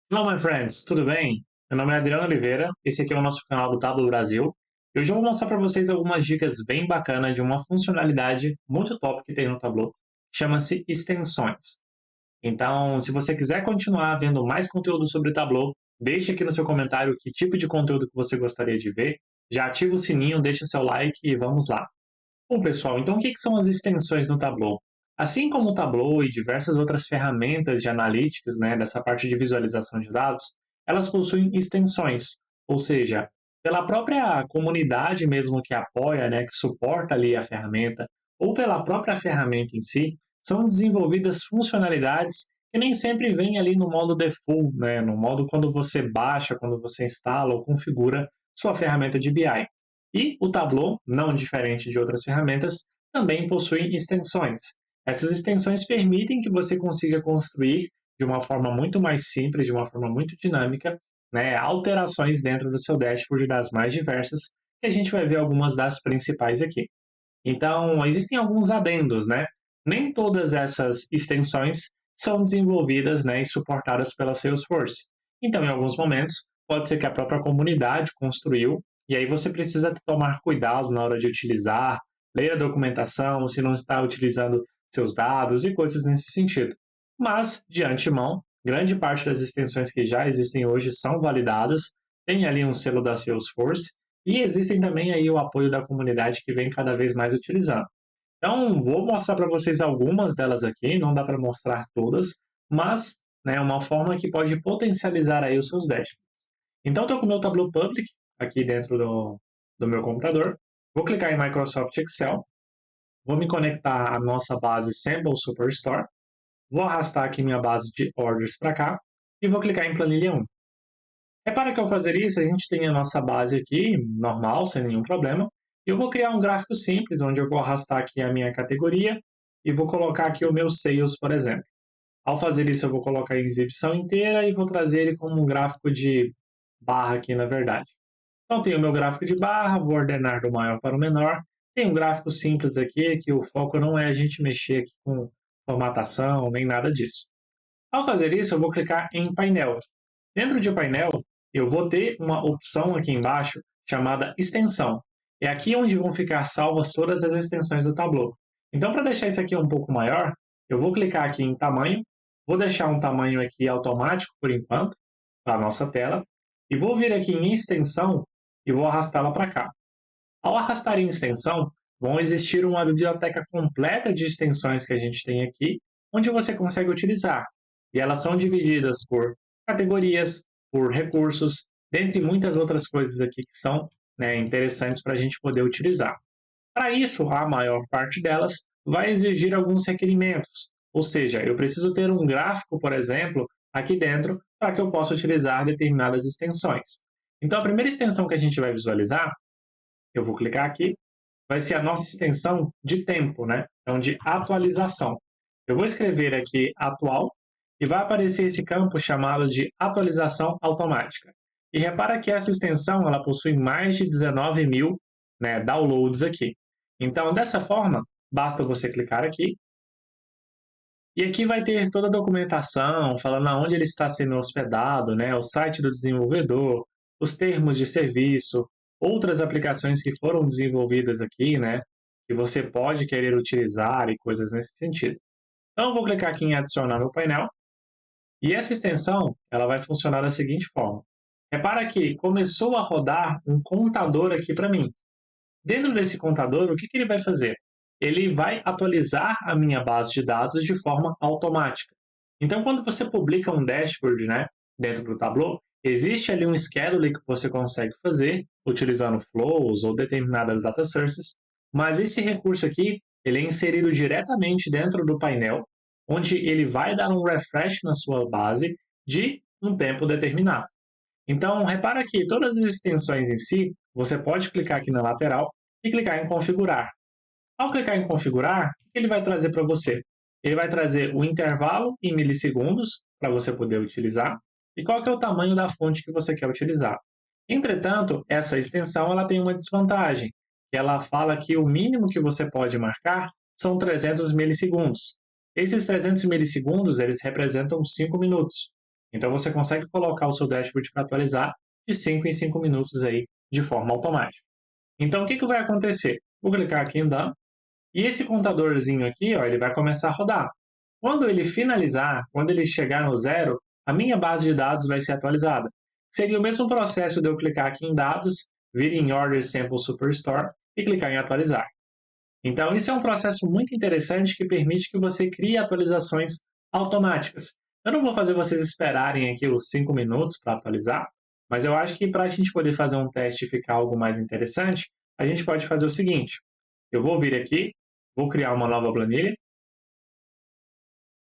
Hello, my friends, tudo bem? Meu nome é Adriano Oliveira, esse aqui é o nosso canal do Tablo Brasil. E hoje eu vou mostrar para vocês algumas dicas bem bacanas de uma funcionalidade muito top que tem no Tableau. Chama-se extensões. Então, se você quiser continuar vendo mais conteúdo sobre Tableau, deixe aqui no seu comentário que tipo de conteúdo que você gostaria de ver. Já ativa o sininho, deixa seu like e vamos lá. Bom, pessoal, então o que são as extensões no Tableau? Assim como o Tableau e diversas outras ferramentas de analytics, né, dessa parte de visualização de dados, elas possuem extensões, ou seja, pela própria comunidade mesmo que apoia, né, que suporta ali a ferramenta, ou pela própria ferramenta em si, são desenvolvidas funcionalidades que nem sempre vêm ali no modo default, né, no modo quando você baixa, quando você instala ou configura sua ferramenta de BI. E o Tableau, não diferente de outras ferramentas, também possui extensões. Essas extensões permitem que você consiga construir de uma forma muito mais simples, de uma forma muito dinâmica, né, alterações dentro do seu dashboard das mais diversas, que a gente vai ver algumas das principais aqui. Então, existem alguns adendos, né? Nem todas essas extensões são desenvolvidas, né, e suportadas pela Salesforce. Então, em alguns momentos, pode ser que a própria comunidade construiu, e aí você precisa tomar cuidado na hora de utilizar, ler a documentação, se não está utilizando seus dados e coisas nesse sentido. Mas, de antemão, grande parte das extensões que já existem hoje são validadas, tem ali um selo da Salesforce, e existem também aí o apoio da comunidade que vem cada vez mais utilizando. Então, vou mostrar para vocês algumas delas aqui, não dá para mostrar todas, mas é uma forma que pode potencializar aí os seus dashboards. Então, estou com o meu Tableau Public aqui dentro do meu computador. Vou clicar em Microsoft Excel, vou me conectar à nossa base Sample Superstore, vou arrastar aqui minha base de orders para cá e vou clicar em Planilha 1. Repara que ao fazer isso, a gente tem a nossa base aqui, normal, sem nenhum problema. E eu vou criar um gráfico simples, onde eu vou arrastar aqui a minha categoria e vou colocar aqui o meu sales, por exemplo. Ao fazer isso, eu vou colocar a exibição inteira e vou trazer ele como um gráfico de barra aqui, na verdade. Então, tenho o meu gráfico de barra, vou ordenar do maior para o menor. Tem um gráfico simples aqui, que o foco não é a gente mexer aqui com formatação, nem nada disso. Ao fazer isso, eu vou clicar em painel. Dentro de painel, eu vou ter uma opção aqui embaixo chamada extensão. É aqui onde vão ficar salvas todas as extensões do Tableau. Então, para deixar isso aqui um pouco maior, eu vou clicar aqui em tamanho, vou deixar um tamanho aqui automático por enquanto, para a nossa tela, e vou vir aqui em extensão e vou arrastá-la para cá. Ao arrastar em extensão, vão existir uma biblioteca completa de extensões que a gente tem aqui, onde você consegue utilizar. E elas são divididas por categorias, por recursos, dentre muitas outras coisas aqui que são, né, interessantes para a gente poder utilizar. Para isso, a maior parte delas vai exigir alguns requerimentos, ou seja, eu preciso ter um gráfico, por exemplo, aqui dentro para que eu possa utilizar determinadas extensões. Então, a primeira extensão que a gente vai visualizar, eu vou clicar aqui, vai ser a nossa extensão de tempo, né? Então, de atualização. Eu vou escrever aqui atual e vai aparecer esse campo chamado de atualização automática. E repara que essa extensão ela possui mais de 19 mil, né, downloads aqui. Então, dessa forma, basta você clicar aqui e aqui vai ter toda a documentação falando aonde ele está sendo hospedado, né, o site do desenvolvedor, os termos de serviço, outras aplicações que foram desenvolvidas aqui, né, que você pode querer utilizar e coisas nesse sentido. Então, eu vou clicar aqui em adicionar no painel e essa extensão ela vai funcionar da seguinte forma. Repara que começou a rodar um contador aqui para mim. Dentro desse contador, o que ele vai fazer? Ele vai atualizar a minha base de dados de forma automática. Então, quando você publica um dashboard, né, dentro do Tableau, existe ali um schedule que você consegue fazer utilizando flows ou determinadas data sources, mas esse recurso aqui, ele é inserido diretamente dentro do painel, onde ele vai dar um refresh na sua base de um tempo determinado. Então, repara que todas as extensões em si, você pode clicar aqui na lateral e clicar em configurar. Ao clicar em configurar, o que ele vai trazer para você? Ele vai trazer o intervalo em milissegundos para você poder utilizar e qual que é o tamanho da fonte que você quer utilizar. Entretanto, essa extensão ela tem uma desvantagem, que ela fala que o mínimo que você pode marcar são 300 milissegundos. Esses 300 milissegundos, eles representam 5 minutos. Então você consegue colocar o seu dashboard para atualizar de 5 em 5 minutos aí, de forma automática. Então o que, que vai acontecer? Vou clicar aqui em Done, e esse contadorzinho aqui, ó, ele vai começar a rodar. Quando ele finalizar, quando ele chegar no zero, a minha base de dados vai ser atualizada. Seria o mesmo processo de eu clicar aqui em dados, vir em Order Sample Superstore e clicar em atualizar. Então, isso é um processo muito interessante que permite que você crie atualizações automáticas. Eu não vou fazer vocês esperarem aqui os 5 minutos para atualizar, mas eu acho que para a gente poder fazer um teste e ficar algo mais interessante, a gente pode fazer o seguinte. Eu vou vir aqui, vou criar uma nova planilha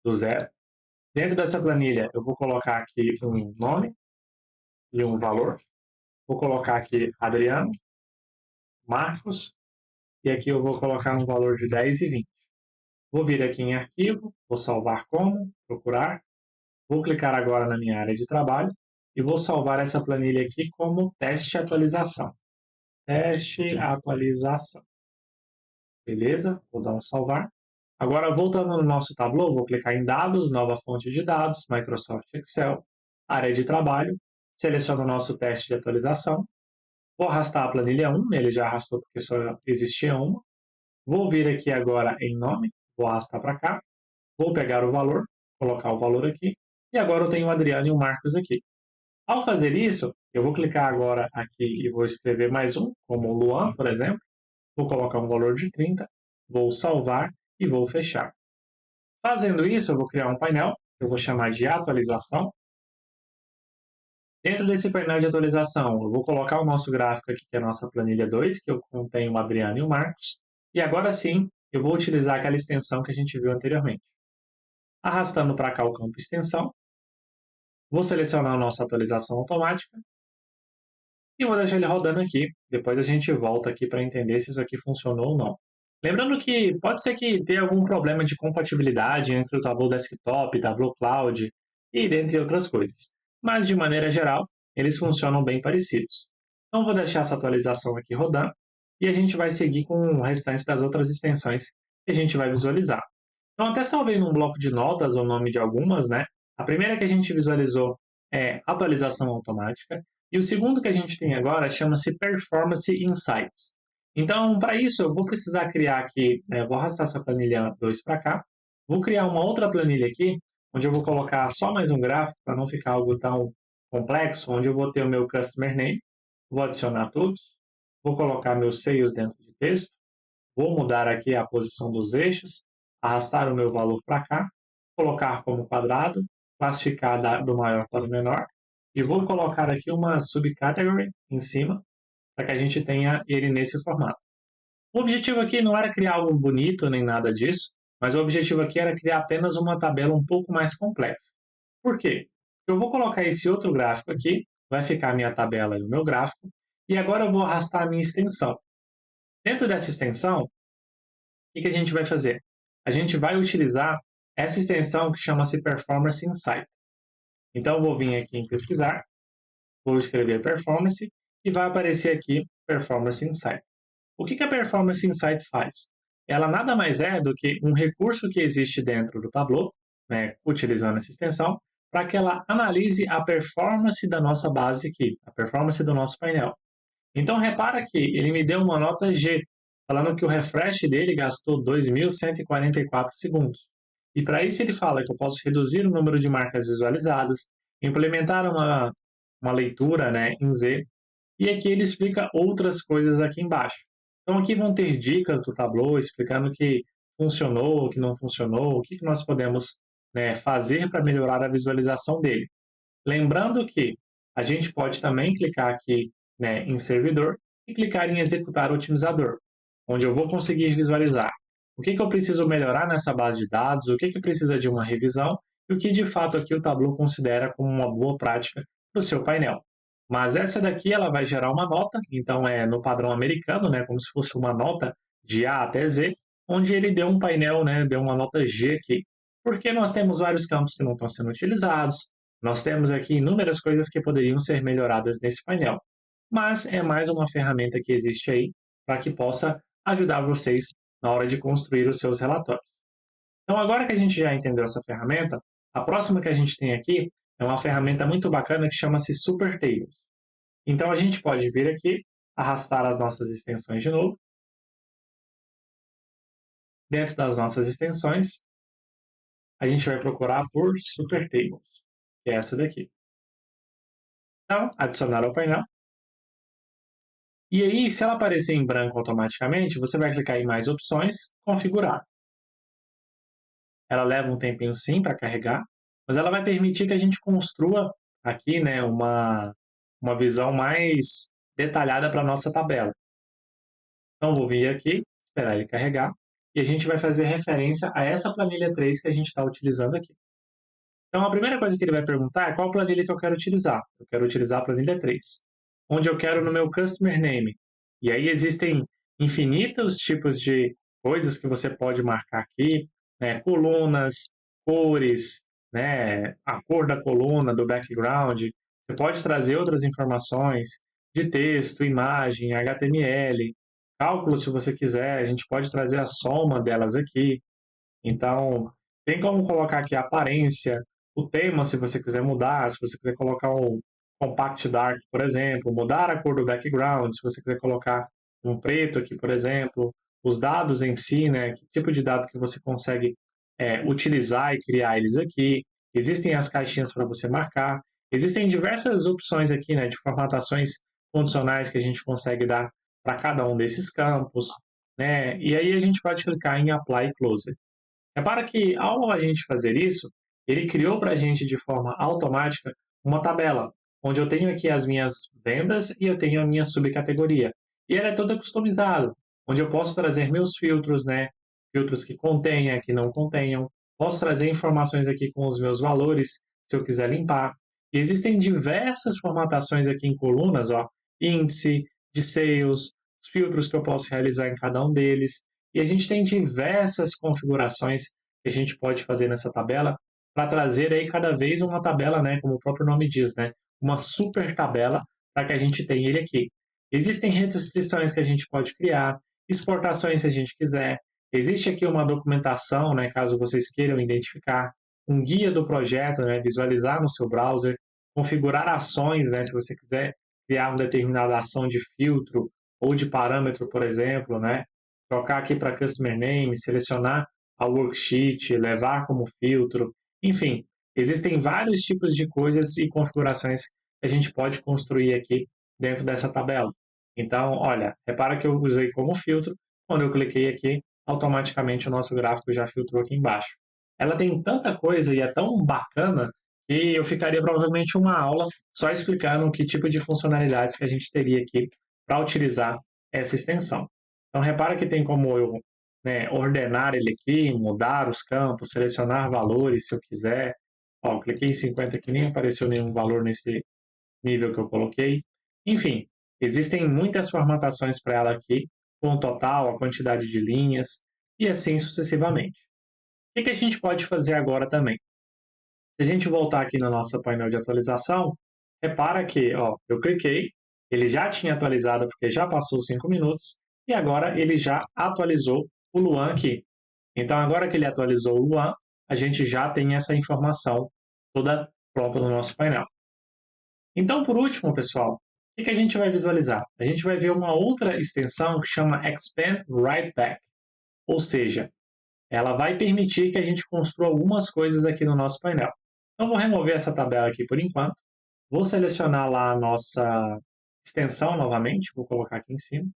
do zero. Dentro dessa planilha, eu vou colocar aqui um nome e um valor. Vou colocar aqui Adriano, Marcos, e aqui eu vou colocar um valor de 10 e 20. Vou vir aqui em arquivo, vou salvar como, procurar. Vou clicar agora na minha área de trabalho e vou salvar essa planilha aqui como teste atualização. Teste atualização. Beleza? Vou dar um salvar. Agora, voltando no nosso Tableau, vou clicar em Dados, Nova fonte de dados, Microsoft Excel, área de trabalho, seleciono o nosso teste de atualização, vou arrastar a planilha 1, ele já arrastou porque só existia uma, vou vir aqui agora em nome, vou arrastar para cá, vou pegar o valor, colocar o valor aqui, e agora eu tenho o Adriano e o Marcos aqui. Ao fazer isso, eu vou clicar agora aqui e vou escrever mais um, como o Luan, por exemplo, vou colocar um valor de 30, vou salvar e vou fechar. Fazendo isso, eu vou criar um painel, que eu vou chamar de atualização. Dentro desse painel de atualização, eu vou colocar o nosso gráfico aqui, que é a nossa planilha 2, que eu contém o Adriano e o Marcos. E agora sim, eu vou utilizar aquela extensão que a gente viu anteriormente. Arrastando para cá o campo extensão, vou selecionar a nossa atualização automática e vou deixar ele rodando aqui. Depois a gente volta aqui para entender se isso aqui funcionou ou não. Lembrando que pode ser que tenha algum problema de compatibilidade entre o Tableau Desktop, Tableau Cloud e dentre outras coisas. Mas, de maneira geral, eles funcionam bem parecidos. Então, vou deixar essa atualização aqui rodando e a gente vai seguir com o restante das outras extensões que a gente vai visualizar. Então, até salvei num bloco de notas o nome de algumas, né? A primeira que a gente visualizou é atualização automática e o segundo que a gente tem agora chama-se Performance Insights. Então, para isso, eu vou precisar criar aqui, vou arrastar essa planilha 2 para cá, vou criar uma outra planilha aqui, onde eu vou colocar só mais um gráfico, para não ficar algo tão complexo, onde eu vou ter o meu Customer Name, vou adicionar todos, vou colocar meus seios dentro de texto, vou mudar aqui a posição dos eixos, arrastar o meu valor para cá, colocar como quadrado, classificar do maior para o menor, e vou colocar aqui uma subcategory em cima, para que a gente tenha ele nesse formato. O objetivo aqui não era criar algo bonito nem nada disso, mas o objetivo aqui era criar apenas uma tabela um pouco mais complexa. Por quê? Eu vou colocar esse outro gráfico aqui, vai ficar a minha tabela e o meu gráfico, e agora eu vou arrastar a minha extensão. Dentro dessa extensão, o que a gente vai fazer? A gente vai utilizar essa extensão que chama-se Performance Insight. Então, eu vou vir aqui em pesquisar, vou escrever Performance e vai aparecer aqui Performance Insight. O que a Performance Insight faz? Ela nada mais é do que um recurso que existe dentro do Tableau, né, utilizando essa extensão, para que ela analise a performance da nossa base aqui, a performance do nosso painel. Então, repara que ele me deu uma nota G, falando que o refresh dele gastou 2.144 segundos. E para isso ele fala que eu posso reduzir o número de marcas visualizadas, implementar uma leitura, né, em Z, e aqui ele explica outras coisas aqui embaixo. Então aqui vão ter dicas do Tableau explicando o que funcionou, o que não funcionou, o que nós podemos, né, fazer para melhorar a visualização dele. Lembrando que a gente pode também clicar aqui, né, em servidor e clicar em executar o otimizador, onde eu vou conseguir visualizar o que eu preciso melhorar nessa base de dados, o que precisa de uma revisão e o que de fato aqui o Tableau considera como uma boa prática para o seu painel. Mas essa daqui ela vai gerar uma nota, então é no padrão americano, né, como se fosse uma nota de A até Z, onde ele deu um painel, né, deu uma nota G aqui. Porque nós temos vários campos que não estão sendo utilizados, nós temos aqui inúmeras coisas que poderiam ser melhoradas nesse painel. Mas é mais uma ferramenta que existe aí para que possa ajudar vocês na hora de construir os seus relatórios. Então, agora que a gente já entendeu essa ferramenta, a próxima que a gente tem aqui é uma ferramenta muito bacana que chama-se Super Tables. Então, a gente pode vir aqui, arrastar as nossas extensões de novo. Dentro das nossas extensões, a gente vai procurar por Super Tables, que é essa daqui. Então, adicionar ao painel. E aí, se ela aparecer em branco automaticamente, você vai clicar em mais opções, configurar. Ela leva um tempinho sim para carregar, mas ela vai permitir que a gente construa aqui, né, uma visão mais detalhada para a nossa tabela. Então, vou vir aqui, esperar ele carregar, e a gente vai fazer referência a essa planilha 3 que a gente está utilizando aqui. Então, a primeira coisa que ele vai perguntar é qual planilha que eu quero utilizar. Eu quero utilizar a planilha 3, onde eu quero no meu Customer Name. E aí existem infinitos tipos de coisas que você pode marcar aqui, né? Colunas, cores, né? A cor da coluna, do background. Você pode trazer outras informações de texto, imagem, HTML, cálculo se você quiser. A gente pode trazer a soma delas aqui. Então, tem como colocar aqui a aparência, o tema, se você quiser mudar, se você quiser colocar um compact dark, por exemplo, mudar a cor do background, se você quiser colocar um preto aqui, por exemplo, os dados em si, né, que tipo de dado que você consegue utilizar e criar eles aqui, existem as caixinhas para você marcar, existem diversas opções aqui, né, de formatações condicionais que a gente consegue dar para cada um desses campos, né, e aí a gente pode clicar em Apply Close. Repara que, ao a gente fazer isso, ele criou para a gente de forma automática uma tabela, onde eu tenho aqui as minhas vendas e eu tenho a minha subcategoria. E ela é toda customizada, onde eu posso trazer meus filtros, né? Filtros que contenha, que não contenham. Posso trazer informações aqui com os meus valores, se eu quiser limpar. E existem diversas formatações aqui em colunas, ó, índice, de sales, os filtros que eu posso realizar em cada um deles. E a gente tem diversas configurações que a gente pode fazer nessa tabela para trazer aí cada vez uma tabela, né, como o próprio nome diz, né, uma super tabela para que a gente tenha ele aqui. Existem restrições que a gente pode criar, exportações se a gente quiser. Existe aqui uma documentação, né, caso vocês queiram identificar, um guia do projeto, né, visualizar no seu browser, configurar ações, né, se você quiser criar uma determinada ação de filtro ou de parâmetro, por exemplo, né, trocar aqui para Customer Name, selecionar a worksheet, levar como filtro, enfim, existem vários tipos de coisas e configurações que a gente pode construir aqui dentro dessa tabela. Então, olha, repara que eu usei como filtro, quando eu cliquei aqui, automaticamente o nosso gráfico já filtrou aqui embaixo. Ela tem tanta coisa e é tão bacana que eu ficaria provavelmente uma aula só explicando que tipo de funcionalidades que a gente teria aqui para utilizar essa extensão. Então, repara que tem como eu, né, ordenar ele aqui, mudar os campos, selecionar valores se eu quiser. Ó, cliquei em 50 aqui, nem apareceu nenhum valor nesse nível que eu coloquei. Enfim, existem muitas formatações para ela aqui, com o total, a quantidade de linhas e assim sucessivamente. O que a gente pode fazer agora também? Se a gente voltar aqui no nosso painel de atualização, repara que ó, eu cliquei, ele já tinha atualizado porque já passou 5 minutos, e agora ele já atualizou o Luan aqui. Então, agora que ele atualizou o Luan, a gente já tem essa informação toda pronta no nosso painel. Então, por último, pessoal, o que a gente vai visualizar? A gente vai ver uma outra extensão que chama Expand Right Back, ou seja, ela vai permitir que a gente construa algumas coisas aqui no nosso painel. Então, vou remover essa tabela aqui por enquanto. Vou selecionar lá a nossa extensão novamente, vou colocar aqui em cima.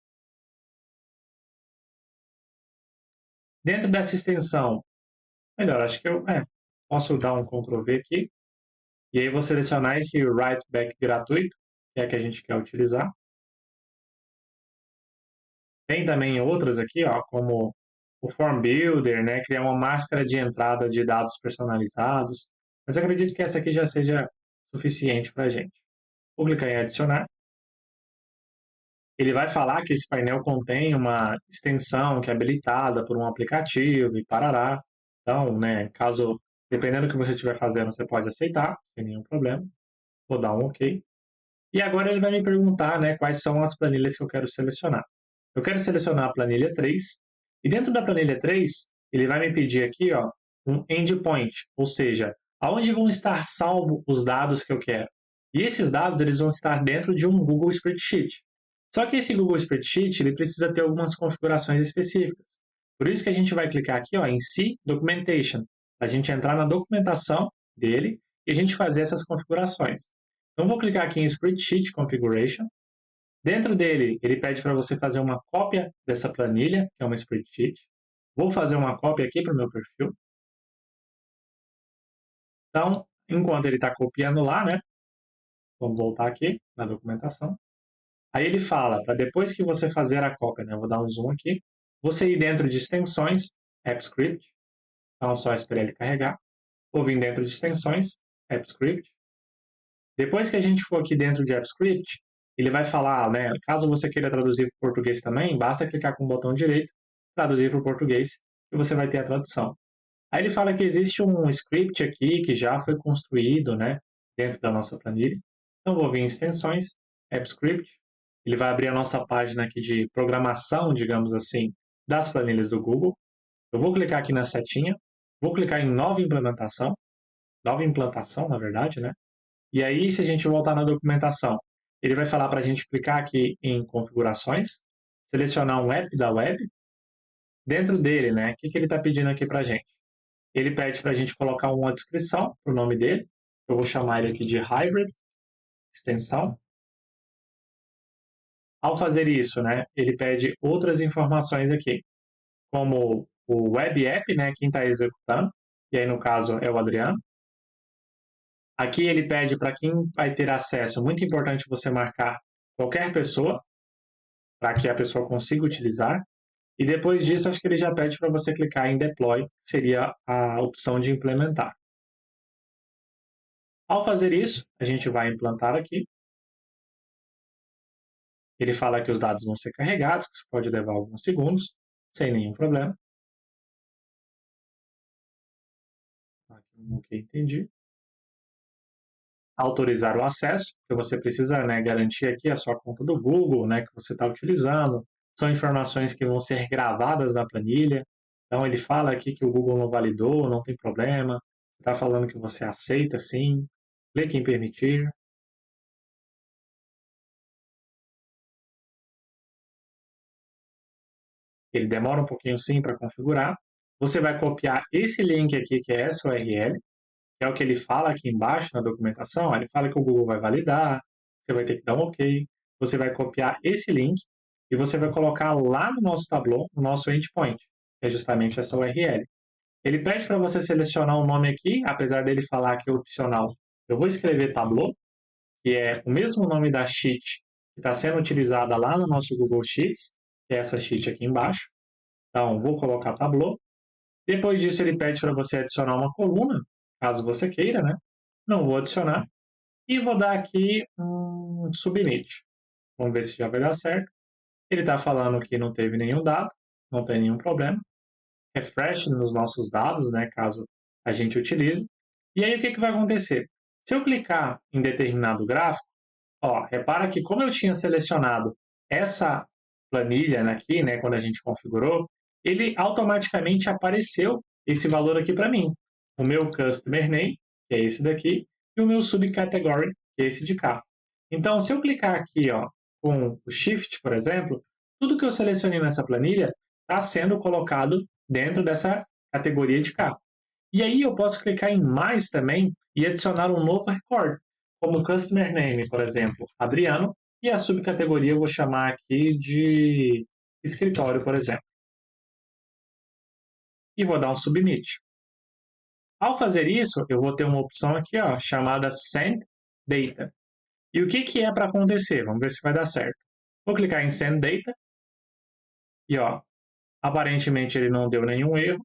Dentro dessa extensão, melhor, acho que eu posso dar um Ctrl V aqui. E aí vou selecionar esse Write Back gratuito, que é a que a gente quer utilizar. Tem também outras aqui, ó, como o Form Builder, né, criar uma máscara de entrada de dados personalizados. Mas eu acredito que essa aqui já seja suficiente para a gente. Vou clicar em adicionar. Ele vai falar que esse painel contém uma extensão que é habilitada por um aplicativo e parará. Então, né, caso, dependendo do que você estiver fazendo, você pode aceitar, sem nenhum problema. Vou dar um OK. E agora ele vai me perguntar, né, quais são as planilhas que eu quero selecionar. Eu quero selecionar a planilha 3, e dentro da planilha 3, ele vai me pedir aqui ó, um endpoint, ou seja, Aonde vão estar salvos os dados que eu quero? E esses dados eles vão estar dentro de um Google Spreadsheet. Só que esse Google Spreadsheet ele precisa ter algumas configurações específicas. Por isso que a gente vai clicar aqui ó, em See Documentation, para a gente entrar na documentação dele e a gente fazer essas configurações. Então, vou clicar aqui em Spreadsheet Configuration. Dentro dele, ele pede para você fazer uma cópia dessa planilha, que é uma spreadsheet. Vou fazer uma cópia aqui para o meu perfil. Então, enquanto ele está copiando lá, né? Vamos voltar aqui na documentação. Aí ele fala, para depois que você fazer a cópia, né? Eu vou dar um zoom aqui. Você ir dentro de extensões, AppScript. Então, só esperar ele carregar. Vou vir dentro de extensões, AppScript. Depois que a gente for aqui dentro de AppScript, ele vai falar, né? Caso você queira traduzir para o português também, basta clicar com o botão direito, traduzir para o português, e você vai ter a tradução. Aí ele fala que existe um script aqui que já foi construído, né? Dentro da nossa planilha. Então, vou vir em extensões, AppScript. Ele vai abrir a nossa página aqui de programação, digamos assim, das planilhas do Google. Eu vou clicar aqui na setinha, vou clicar em nova implantação, na verdade, né? E aí, se a gente voltar na documentação, ele vai falar para a gente clicar aqui em configurações, selecionar um app da web. Dentro dele, né, o que ele está pedindo aqui para a gente? Ele pede para a gente colocar uma descrição para o nome dele. Eu vou chamar ele aqui de Hybrid, extensão. Ao fazer isso, né, ele pede outras informações aqui, como o web app, né, quem está executando, e aí no caso é o Adriano. Aqui ele pede para quem vai ter acesso, muito importante você marcar qualquer pessoa, para que a pessoa consiga utilizar. E depois disso, acho que ele já pede para você clicar em Deploy, que seria a opção de implementar. Ao fazer isso, a gente vai implantar aqui. Ele fala que os dados vão ser carregados, que isso pode levar alguns segundos, sem nenhum problema. Ok, entendi. Autorizar o acesso, porque você precisa, né, garantir aqui a sua conta do Google, né, que você está utilizando. São informações que vão ser gravadas na planilha. Então, ele fala aqui que o Google não validou, não tem problema. Está falando que você aceita, sim. Clique em permitir. Ele demora um pouquinho, sim, para configurar. Você vai copiar esse link aqui, que é essa URL, que é o que ele fala aqui embaixo na documentação. Ele fala que o Google vai validar, você vai ter que dar um OK. Você vai copiar esse link e você vai colocar lá no nosso Tableau, no nosso endpoint, que é justamente essa URL. Ele pede para você selecionar um nome aqui, apesar dele falar que é opcional. Eu vou escrever Tableau, que é o mesmo nome da sheet que está sendo utilizada lá no nosso Google Sheets, que é essa sheet aqui embaixo. Então, vou colocar Tableau. Depois disso, ele pede para você adicionar uma coluna, caso você queira, né? Não vou adicionar. E vou dar aqui um submit. Vamos ver se já vai dar certo. Ele está falando que não teve nenhum dado, não tem nenhum problema. Refresh nos nossos dados, né, caso a gente utilize. E aí o que vai acontecer? Se eu clicar em determinado gráfico, ó, repara que como eu tinha selecionado essa planilha aqui, né, quando a gente configurou, ele automaticamente apareceu esse valor aqui para mim. O meu Customer Name, que é esse daqui, e o meu Subcategory, que é esse de cá. Então, se eu clicar aqui ó, com o Shift, por exemplo, tudo que eu selecionei nessa planilha está sendo colocado dentro dessa categoria de cá. E aí eu posso clicar em mais também e adicionar um novo record, como Customer Name, por exemplo, Adriano, e a subcategoria eu vou chamar aqui de escritório, por exemplo. E vou dar um Submit. Ao fazer isso, eu vou ter uma opção aqui ó, chamada Send Data. E o que é para acontecer? Vamos ver se vai dar certo. Vou clicar em Send Data e ó, aparentemente ele não deu nenhum erro.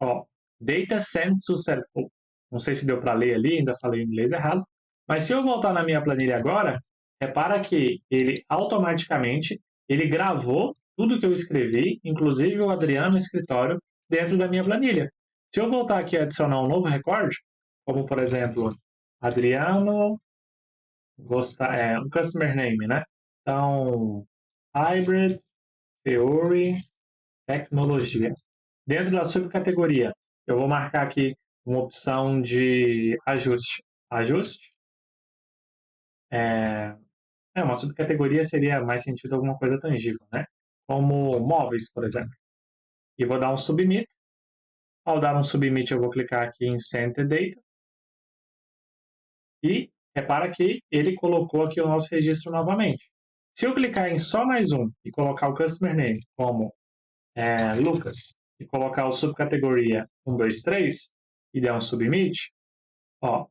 Ó, Data Sent Successful. Não sei se deu para ler ali, ainda falei em inglês errado. Mas se eu voltar na minha planilha agora, repara que ele automaticamente ele gravou tudo que eu escrevi, inclusive o Adriano no escritório, dentro da minha planilha. Se eu voltar aqui e adicionar um novo recorde, como por exemplo, Adriano, um customer name, né? Então, Hybrid Theory Tecnologia. Dentro da subcategoria, eu vou marcar aqui uma opção de ajuste. Ajuste. Uma subcategoria seria mais sentido alguma coisa tangível, né? Como móveis, por exemplo. E vou dar um submit. Ao dar um submit, eu vou clicar aqui em Send the Data. E repara que ele colocou aqui o nosso registro novamente. Se eu clicar em só mais um e colocar o Customer Name como Lucas e colocar o subcategoria 123 e der um submit, ó,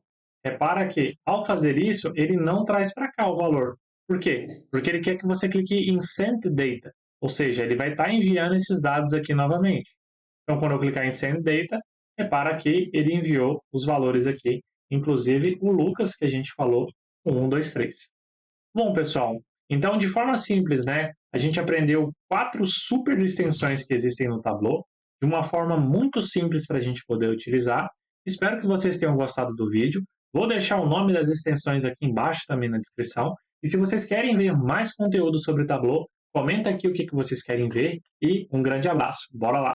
repara que ao fazer isso, ele não traz para cá o valor. Por quê? Porque ele quer que você clique em Send Data, ou seja, ele vai estar enviando esses dados aqui novamente. Então, quando eu clicar em Send Data, repara que ele enviou os valores aqui, inclusive o Lucas que a gente falou, o 1, 2, 3. Bom, pessoal, então de forma simples, né, a gente aprendeu 4 super extensões que existem no Tableau, de uma forma muito simples para a gente poder utilizar. Espero que vocês tenham gostado do vídeo. Vou deixar o nome das extensões aqui embaixo também na descrição. E se vocês querem ver mais conteúdo sobre o Tableau, comenta aqui o que vocês querem ver e um grande abraço. Bora lá!